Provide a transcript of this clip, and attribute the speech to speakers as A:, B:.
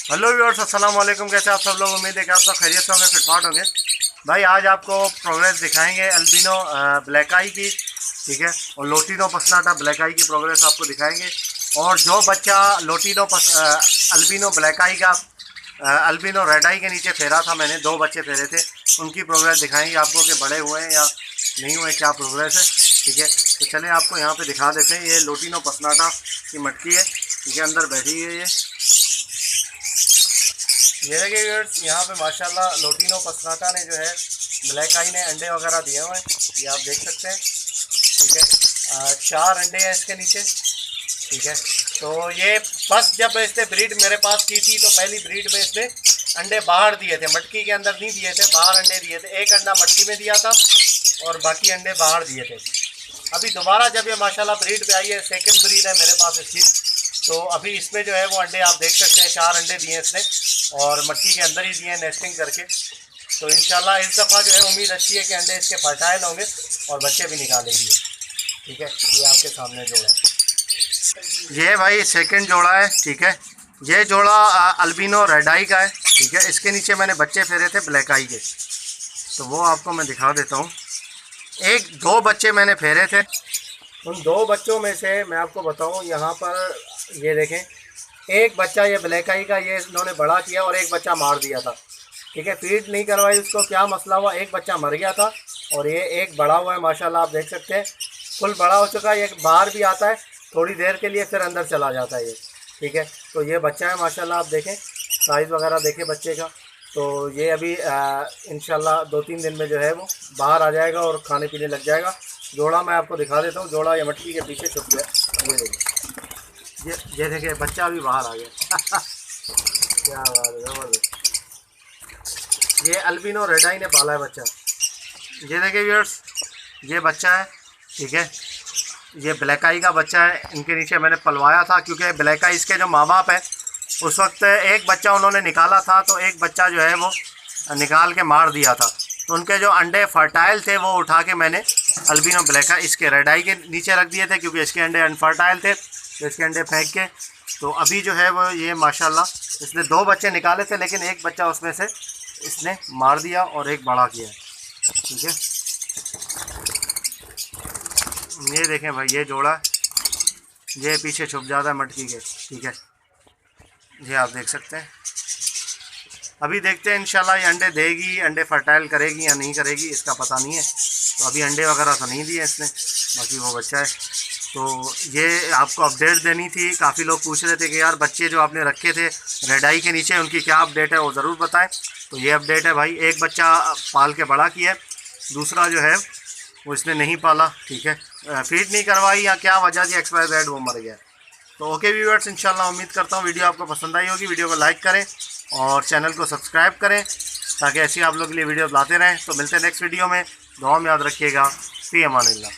A: Hello viewers, अस्सलाम वालेकुम। कैसे आप सब लोग? उम्मीद है कि आप सब खैरियत से होंगे, फिटफाट होंगे। भाई आज आपको प्रोग्रेस दिखाएंगे अल्बिनो ब्लैक आई की, ठीक है, और लोटिनो पसनाटा ब्लैक आई की प्रोग्रेस आपको दिखाएंगे। और जो बच्चा अल्बिनो ब्लैक आई का अल्बिनो रेड आई के नीचे फेरा था, मैंने 2 बच्चे फेरे थे, उनकी प्रोग्रेस दिखाएंगे आपको कि बड़े हुए हैं या नहीं हुए, क्या प्रोग्रेस है, ठीक है। तो चले आपको यहाँ पे दिखा देते हैं। ये लोटिनो पसनाटा की मटकी है, ठीक है, अंदर बैठी है ये देखिए व्यूअर्स, यहाँ पे माशाल्लाह लोटिनो पसनाटा ने जो है ब्लैक आई ने अंडे वगैरह दिए हुए हैं, ये आप देख सकते हैं, ठीक है। 4 अंडे हैं इसके नीचे, ठीक है। तो ये बस जब इसने ब्रीड मेरे पास की थी तो पहली ब्रीड में इसने अंडे बाहर दिए थे, मटकी के अंदर नहीं दिए थे, बाहर अंडे दिए थे। एक अंडा मटकी में दिया था और बाकी अंडे बाहर दिए थे। अभी दोबारा जब ये माशाल्लाह ब्रीड पे आई है, सेकंड ब्रीड है मेरे पास इसकी, तो अभी इसमें जो है वो अंडे आप देख सकते हैं, 4 अंडे दिए इसने और मटकी के अंदर ही दिए हैं नेस्टिंग करके। तो इंशाल्लाह इस दफ़ा जो है उम्मीद अच्छी है कि अंडे इसके फर्टाइल होंगे और बच्चे भी निकालेंगे, ठीक है। ये आपके सामने जोड़ा है, ये भाई सेकंड जोड़ा है, ठीक है। ये जोड़ा अल्बिनो रेड आई का है, ठीक है। इसके नीचे मैंने बच्चे फेरे थे ब्लैक आई के, तो वो आपको मैं दिखा देता हूँ। 1-2 बच्चे मैंने फेरे थे, उन 2 बच्चों में से मैं आपको बताऊं, यहाँ पर ये देखें, एक बच्चा ये ब्लैक आई का ये इन्होंने बड़ा किया और एक बच्चा मार दिया था, ठीक है। फीड नहीं करवाई उसको, क्या मसला हुआ, एक बच्चा मर गया था और ये एक बड़ा हुआ है माशाल्लाह, आप देख सकते हैं, फुल बड़ा हो चुका है। ये बाहर भी आता है थोड़ी देर के लिए, फिर अंदर चला जाता है ये, ठीक है। तो ये बच्चा है माशाल्लाह, आप देखें साइज़ वगैरह देखें बच्चे का। तो ये अभी इंशाल्लाह 2-3 दिन में जो है वो बाहर आ जाएगा और खाने पीने लग जाएगा। जोड़ा मैं आपको दिखा देता हूँ, जोड़ा ये मटकी के पीछे छुप गया, ये देखिए, ये देखिए बच्चा भी बाहर आ गया क्या बात है, ज़बरदस्त। ये अल्बिनो रेड आई ने पाला है बच्चा, ये देखिए व्यूअर्स, ये बच्चा है, ठीक है। ये ब्लैक आई का बच्चा है, इनके नीचे मैंने पलवाया था क्योंकि ब्लैक आई इसके जो माँ बाप है उस वक्त एक बच्चा उन्होंने निकाला था, तो एक बच्चा जो है वो निकाल के मार दिया था, तो उनके जो अंडे फर्टाइल थे वो उठा के मैंने अल्बिनो ब्लैक आई इसके रेड आई के नीचे रख दिए थे, क्योंकि इसके अंडे अनफर्टाइल थे, तो इसके अंडे फेंक के। तो अभी जो है वो ये माशाल्लाह इसने 2 बच्चे निकाले थे, लेकिन एक बच्चा उसमें से इसने मार दिया और एक बड़ा किया, ठीक है। ये देखें भाई, ये जोड़ा, ये पीछे छुप जाता है मटकी के, ठीक है। ये आप देख सकते हैं। अभी देखते हैं इंशाल्लाह ये अंडे देगी, अंडे फर्टाइल करेगी या नहीं करेगी, इसका पता नहीं है। तो अभी अंडे वगैरह तो नहीं दिए इसने, बाकी वो बच्चा है। तो ये आपको अपडेट देनी थी। काफ़ी लोग पूछ रहे थे कि यार बच्चे जो आपने रखे थे रेड आई के नीचे, उनकी क्या अपडेट है, वो ज़रूर बताएं। तो ये अपडेट है भाई, एक बच्चा पाल के बड़ा किया है, दूसरा जो है वो इसने नहीं पाला, ठीक है। फीड नहीं करवाई या क्या वजह थी, एक्सपायर डेट वो मर गया। तो ओके व्यूअर्स, इंशाल्लाह उम्मीद करता हूँ वीडियो आपको पसंद आई होगी। वीडियो को लाइक करें और चैनल को सब्सक्राइब करें ताकि ऐसी आप लोग के लिए वीडियो लाते रहें। तो मिलते हैं नेक्स्ट वीडियो में, दुआ में याद रखिएगा। फ़ी अमानिल्लाह।